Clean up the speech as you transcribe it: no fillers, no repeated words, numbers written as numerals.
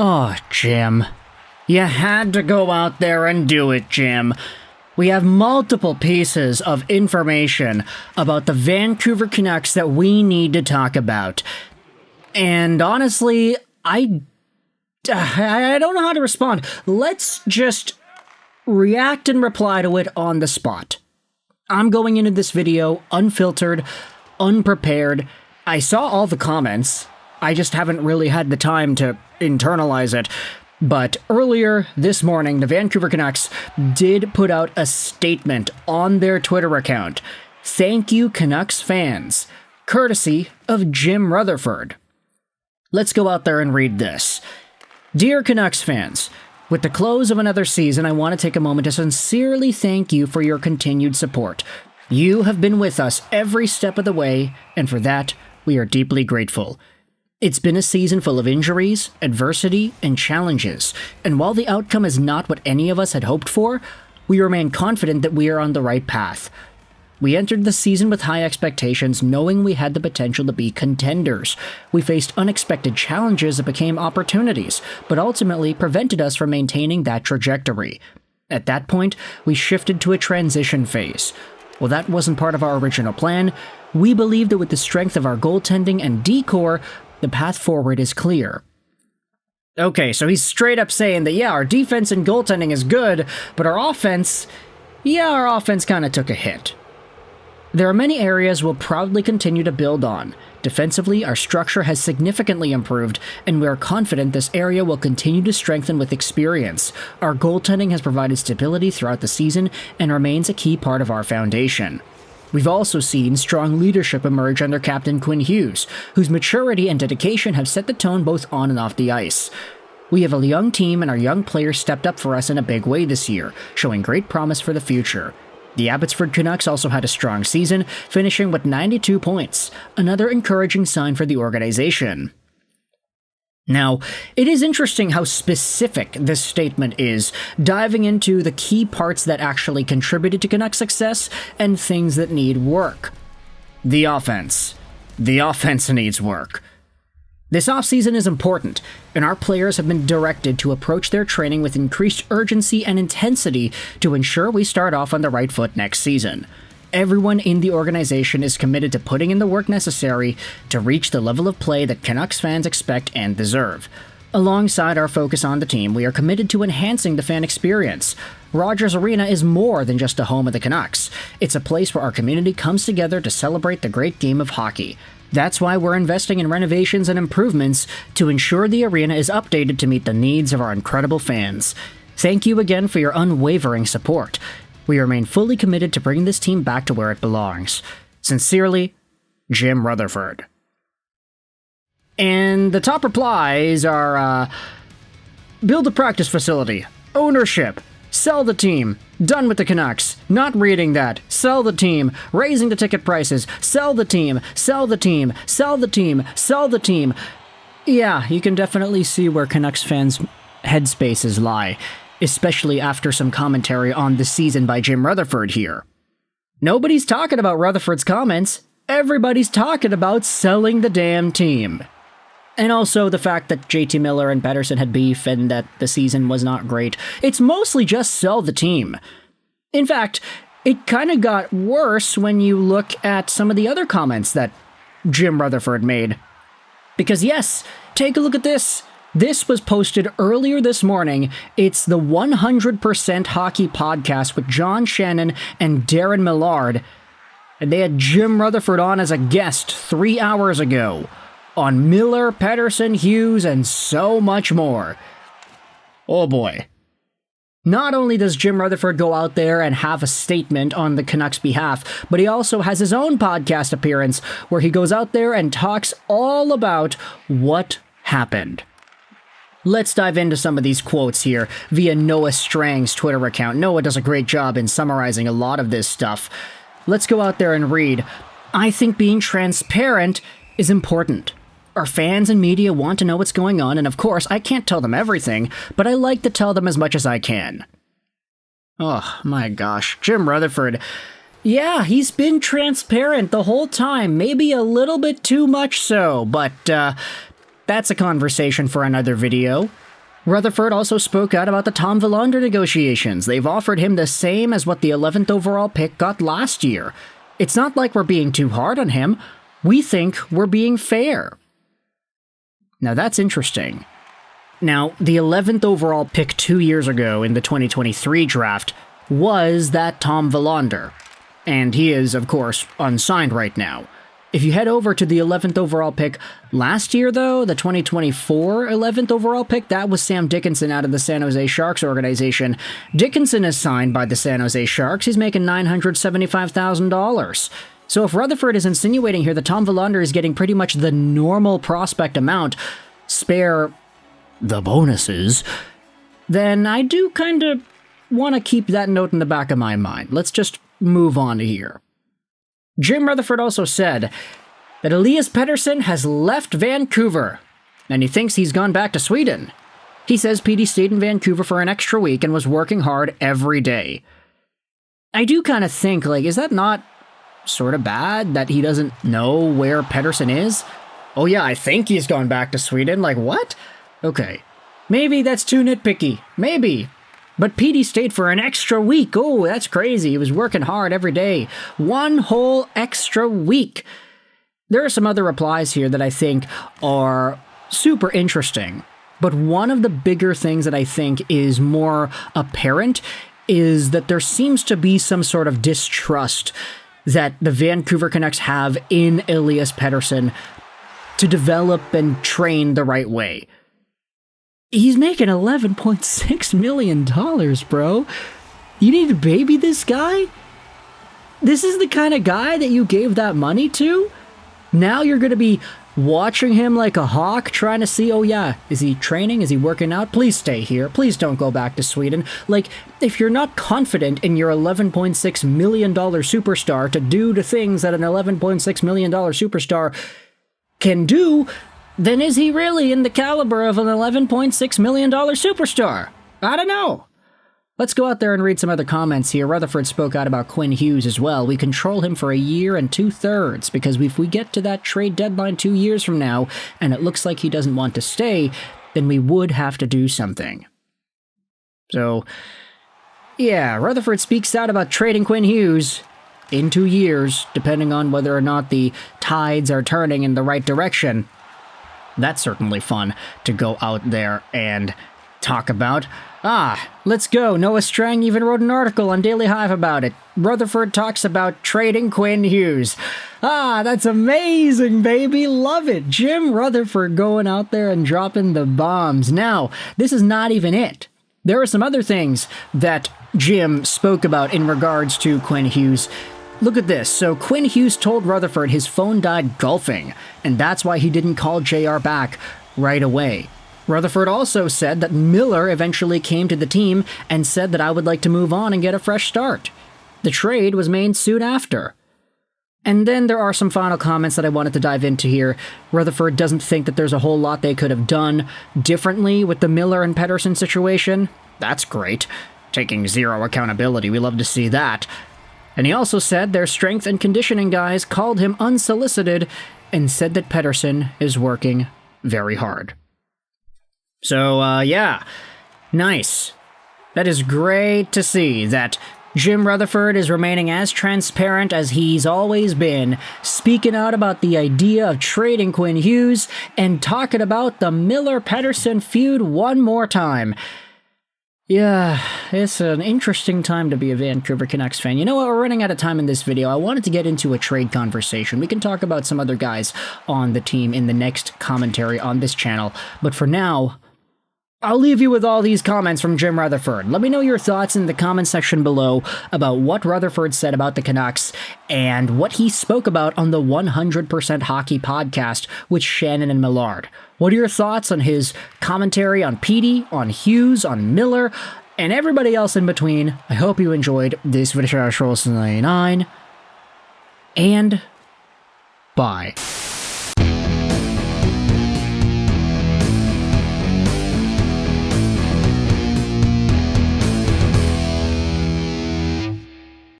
Oh, Jim. You had to go out there and do it, Jim. We have multiple pieces of information about the Vancouver Canucks that we need to talk about. And honestly, I don't know how to respond. Let's just react and reply to it on the spot. I'm going into this video unfiltered, unprepared. I saw all the comments. I just haven't really had the time to internalize it. But earlier this morning, the Vancouver Canucks did put out a statement on their Twitter account. Thank you, Canucks fans. Courtesy of Jim Rutherford. Let's go out there and read this. Dear Canucks fans, with the close of another season, I want to take a moment to sincerely thank you for your continued support. You have been with us every step of the way, and for that, we are deeply grateful. It's been a season full of injuries, adversity, and challenges, and while the outcome is not what any of us had hoped for, we remain confident that we are on the right path. We entered the season with high expectations, knowing we had the potential to be contenders. We faced unexpected challenges that became opportunities, but ultimately prevented us from maintaining that trajectory. At that point, we shifted to a transition phase. While that wasn't part of our original plan, we believe that with the strength of our goaltending and D-core, the path forward is clear. Okay, so he's straight up saying that, our defense and goaltending is good, but our offense kind of took a hit. There are many areas we'll proudly continue to build on. Defensively, our structure has significantly improved, and we are confident this area will continue to strengthen with experience. Our goaltending has provided stability throughout the season and remains a key part of our foundation. We've also seen strong leadership emerge under Captain Quinn Hughes, whose maturity and dedication have set the tone both on and off the ice. We have a young team, and our young players stepped up for us in a big way this year, showing great promise for the future. The Abbotsford Canucks also had a strong season, finishing with 92 points, another encouraging sign for the organization. Now, it is interesting how specific this statement is, diving into the key parts that actually contributed to Canucks' success and things that need work. The offense. The offense needs work. This offseason is important, and our players have been directed to approach their training with increased urgency and intensity to ensure we start off on the right foot next season. Everyone in the organization is committed to putting in the work necessary to reach the level of play that Canucks fans expect and deserve. Alongside our focus on the team, we are committed to enhancing the fan experience. Rogers Arena is more than just a home of the Canucks. It's a place where our community comes together to celebrate the great game of hockey. That's why we're investing in renovations and improvements to ensure the arena is updated to meet the needs of our incredible fans. Thank you again for your unwavering support. We remain fully committed to bringing this team back to where it belongs. Sincerely, Jim Rutherford. And the top replies are, build a practice facility, ownership, sell the team, done with the Canucks, not reading that, sell the team, raising the ticket prices, sell the team, sell the team, sell the team, sell the team. Yeah, you can definitely see where Canucks fans' headspaces lie, especially after some commentary on the season by Jim Rutherford here. Nobody's talking about Rutherford's comments, everybody's talking about selling the damn team. And also the fact that JT Miller and Pettersson had beef and that the season was not great. It's mostly just sell the team. In fact, it kind of got worse when you look at some of the other comments that Jim Rutherford made. Because yes, take a look at this. This was posted earlier this morning. It's the 100% Hockey Podcast with John Shannon and Darren Millard. And they had Jim Rutherford on as a guest 3 hours ago. On Miller, Pettersson, Hughes, and so much more. Oh boy. Not only does Jim Rutherford go out there and have a statement on the Canucks' behalf, but he also has his own podcast appearance where he goes out there and talks all about what happened. Let's dive into some of these quotes here via Noah Strang's Twitter account. Noah does a great job in summarizing a lot of this stuff. Let's go out there and read. I think being transparent is important. Our fans and media want to know what's going on, and of course, I can't tell them everything, but I like to tell them as much as I can. Oh my gosh, Jim Rutherford. Yeah, he's been transparent the whole time, maybe a little bit too much so, but that's a conversation for another video. Rutherford also spoke out about the Tom Willander negotiations. They've offered him the same as what the 11th overall pick got last year. It's not like we're being too hard on him. We think we're being fair. Now that's interesting. Now, the 11th overall pick 2 years ago in the 2023 draft was that Tom Willander. And he is, of course, unsigned right now. If you head over to the 11th overall pick last year, though, the 2024 11th overall pick, that was Sam Dickinson out of the San Jose Sharks organization. Dickinson is signed by the San Jose Sharks. He's making $975,000. So if Rutherford is insinuating here that Tom Willander is getting pretty much the normal prospect amount, spare the bonuses, then I do kind of want to keep that note in the back of my mind. Let's just move on here. Jim Rutherford also said that Elias Pettersson has left Vancouver, and he thinks he's gone back to Sweden. He says PD stayed in Vancouver for an extra week and was working hard every day. I do kind of think, is that not sort of bad that he doesn't know where Pettersson is? Oh yeah, I think he's gone back to Sweden. What? Okay. Maybe that's too nitpicky. Maybe. But PD stayed for an extra week. Oh, that's crazy. He was working hard every day. One whole extra week. There are some other replies here that I think are super interesting. But one of the bigger things that I think is more apparent is that there seems to be some sort of distrust that the Vancouver Canucks have in Elias Pettersson to develop and train the right way. He's making $11.6 million, bro. You need to baby this guy? This is the kind of guy that you gave that money to? Now you're going to be watching him like a hawk, trying to see, oh yeah, is he training? Is he working out? Please stay here. Please don't go back to Sweden. If you're not confident in your $11.6 million superstar to do the things that an $11.6 million superstar can do, then is he really in the caliber of an $11.6 million superstar? I don't know. Let's go out there and read some other comments here. Rutherford spoke out about Quinn Hughes as well. We control him for a year and 2/3 because if we get to that trade deadline 2 years from now and it looks like he doesn't want to stay, then we would have to do something. So, yeah, Rutherford speaks out about trading Quinn Hughes in 2 years, depending on whether or not the tides are turning in the right direction. That's certainly fun to go out there and talk about. Let's go. Noah Strang even wrote an article on Daily Hive about it. Rutherford talks about trading Quinn Hughes. That's amazing, baby. Love it. Jim Rutherford going out there and dropping the bombs. Now, this is not even it. There are some other things that Jim spoke about in regards to Quinn Hughes. Look at this. So Quinn Hughes told Rutherford his phone died golfing, and that's why he didn't call JR back right away. Rutherford also said that Miller eventually came to the team and said that I would like to move on and get a fresh start. The trade was made soon after. And then there are some final comments that I wanted to dive into here. Rutherford doesn't think that there's a whole lot they could have done differently with the Miller and Pettersson situation. That's great. Taking zero accountability, we love to see that. And he also said their strength and conditioning guys called him unsolicited and said that Pettersson is working very hard. So, yeah, nice. That is great to see that Jim Rutherford is remaining as transparent as he's always been, speaking out about the idea of trading Quinn Hughes and talking about the Miller-Pettersson feud one more time. Yeah, it's an interesting time to be a Vancouver Canucks fan. You know what, we're running out of time in this video. I wanted to get into a trade conversation. We can talk about some other guys on the team in the next commentary on this channel. But for now, I'll leave you with all these comments from Jim Rutherford. Let me know your thoughts in the comment section below about what Rutherford said about the Canucks and what he spoke about on the 100% Hockey podcast with Shannon and Millard. What are your thoughts on his commentary on Petey, on Hughes, on Miller, and everybody else in between? I hope you enjoyed this video. 99, and bye.